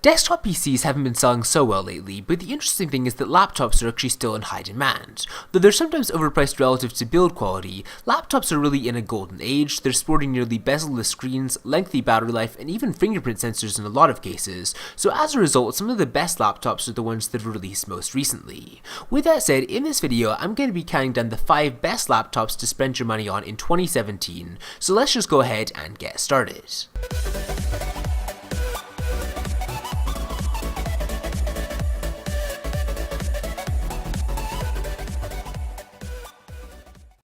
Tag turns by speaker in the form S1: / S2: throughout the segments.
S1: Desktop PCs haven't been selling so well lately, but the interesting thing is that laptops are actually still in high demand. Though they're sometimes overpriced relative to build quality, laptops are really in a golden age. They're sporting nearly bezel-less screens, lengthy battery life, and even fingerprint sensors in a lot of cases, so as a result, some of the best laptops are the ones that were released most recently. With that said, in this video, I'm going to be counting down the 5 best laptops to spend your money on in 2017, so let's just go ahead and get started.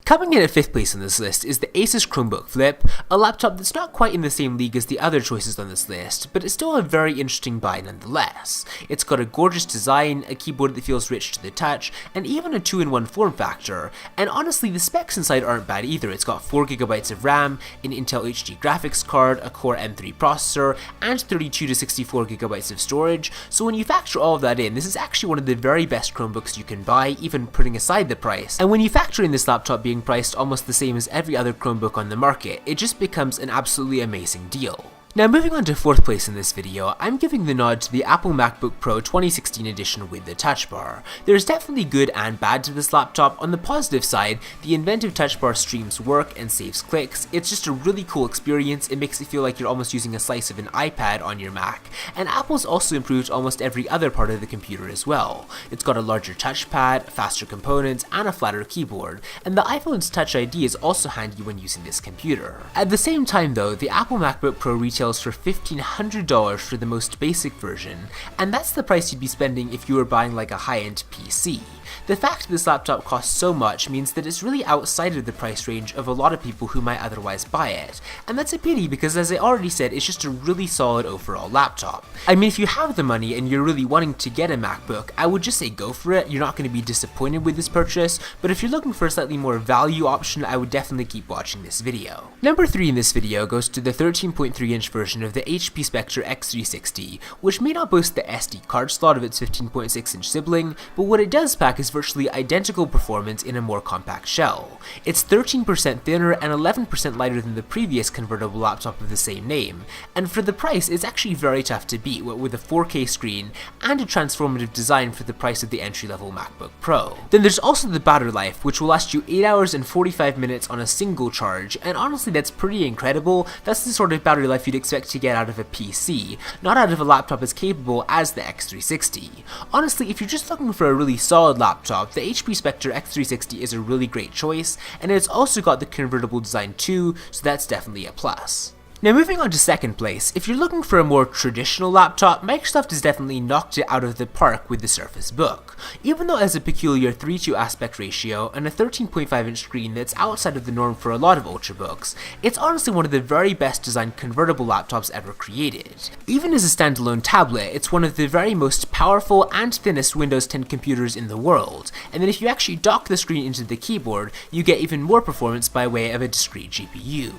S1: Coming in at 5th place on this list is the Asus Chromebook Flip, a laptop that's not quite in the same league as the other choices on this list, but it's still a very interesting buy nonetheless. It's got a gorgeous design, a keyboard that feels rich to the touch, and even a 2-in-1 form factor, and honestly the specs inside aren't bad either. It's got 4GB of RAM, an Intel HD graphics card, a Core M3 processor, and 32 to 64GB of storage, so when you factor all of that in, this is actually one of the very best Chromebooks you can buy, even putting aside the price, and when you factor in this laptop being priced almost the same as every other Chromebook on the market, it just becomes an absolutely amazing deal. Now moving on to 4th place in this video, I'm giving the nod to the Apple MacBook Pro 2016 edition with the Touch Bar. There's definitely good and bad to this laptop. On the positive side, the inventive Touch Bar streams work and saves clicks. It's just a really cool experience. It makes it feel like you're almost using a slice of an iPad on your Mac. And Apple's also improved almost every other part of the computer as well. It's got a larger touchpad, faster components, and a flatter keyboard. And the iPhone's Touch ID is also handy when using this computer. At the same time though, the Apple MacBook Pro retails for $1,500 for the most basic version, and that's the price you'd be spending if you were buying like a high-end PC. The fact that this laptop costs so much means that it's really outside of the price range of a lot of people who might otherwise buy it, and that's a pity because as I already said, it's just a really solid overall laptop. I mean, if you have the money and you're really wanting to get a MacBook, I would just say go for it. You're not going to be disappointed with this purchase, but if you're looking for a slightly more value option, I would definitely keep watching this video. Number 3 in this video goes to the 13.3-inch version of the HP Spectre X360, which may not boast the SD card slot of its 15.6-inch sibling, but what it does pack is virtually identical performance in a more compact shell. It's 13% thinner and 11% lighter than the previous convertible laptop of the same name, and for the price it's actually very tough to beat, with a 4K screen and a transformative design for the price of the entry-level MacBook Pro. Then there's also the battery life, which will last you 8 hours and 45 minutes on a single charge, and honestly that's pretty incredible. That's the sort of battery life you'd expect to get out of a PC, not out of a laptop as capable as the X360. Honestly, if you're just looking for a really solid laptop, the HP Spectre X360 is a really great choice, and it's also got the convertible design too, so that's definitely a plus. Now moving on to 2nd place, if you're looking for a more traditional laptop, Microsoft has definitely knocked it out of the park with the Surface Book. Even though it has a peculiar 3:2 aspect ratio and a 13.5-inch screen that's outside of the norm for a lot of Ultrabooks, it's honestly one of the very best designed convertible laptops ever created. Even as a standalone tablet, it's one of the very most powerful and thinnest Windows 10 computers in the world, and then if you actually dock the screen into the keyboard, you get even more performance by way of a discrete GPU.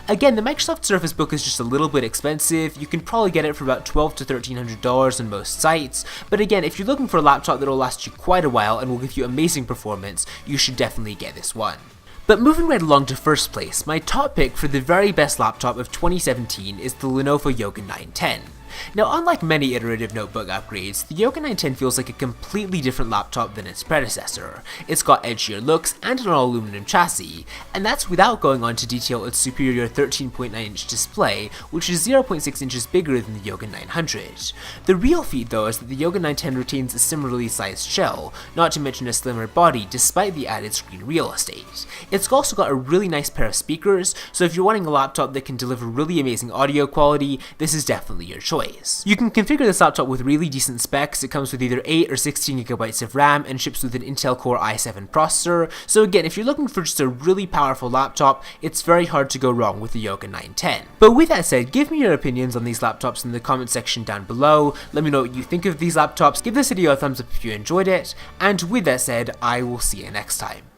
S1: Again, the Microsoft Surface Book is just a little bit expensive. You can probably get it for about $1,200 to $1,300 on most sites, but again, if you're looking for a laptop that will last you quite a while and will give you amazing performance, you should definitely get this one. But moving right along to 1st place, my top pick for the very best laptop of 2017 is the Lenovo Yoga 910. Now, unlike many iterative notebook upgrades, the Yoga 910 feels like a completely different laptop than its predecessor. It's got edgier looks and an all-aluminum chassis, and that's without going on to detail its superior 13.9-inch display, which is 0.6 inches bigger than the Yoga 900. The real feat though is that the Yoga 910 retains a similarly sized shell, not to mention a slimmer body despite the added screen real estate. It's also got a really nice pair of speakers, so if you're wanting a laptop that can deliver really amazing audio quality, this is definitely your choice. You can configure this laptop with really decent specs. It comes with either 8 or 16GB of RAM and ships with an Intel Core i7 processor, so again, if you're looking for just a really powerful laptop, it's very hard to go wrong with the Yoga 910. But with that said, give me your opinions on these laptops in the comment section down below. Let me know what you think of these laptops, give this video a thumbs up if you enjoyed it, and with that said, I will see you next time.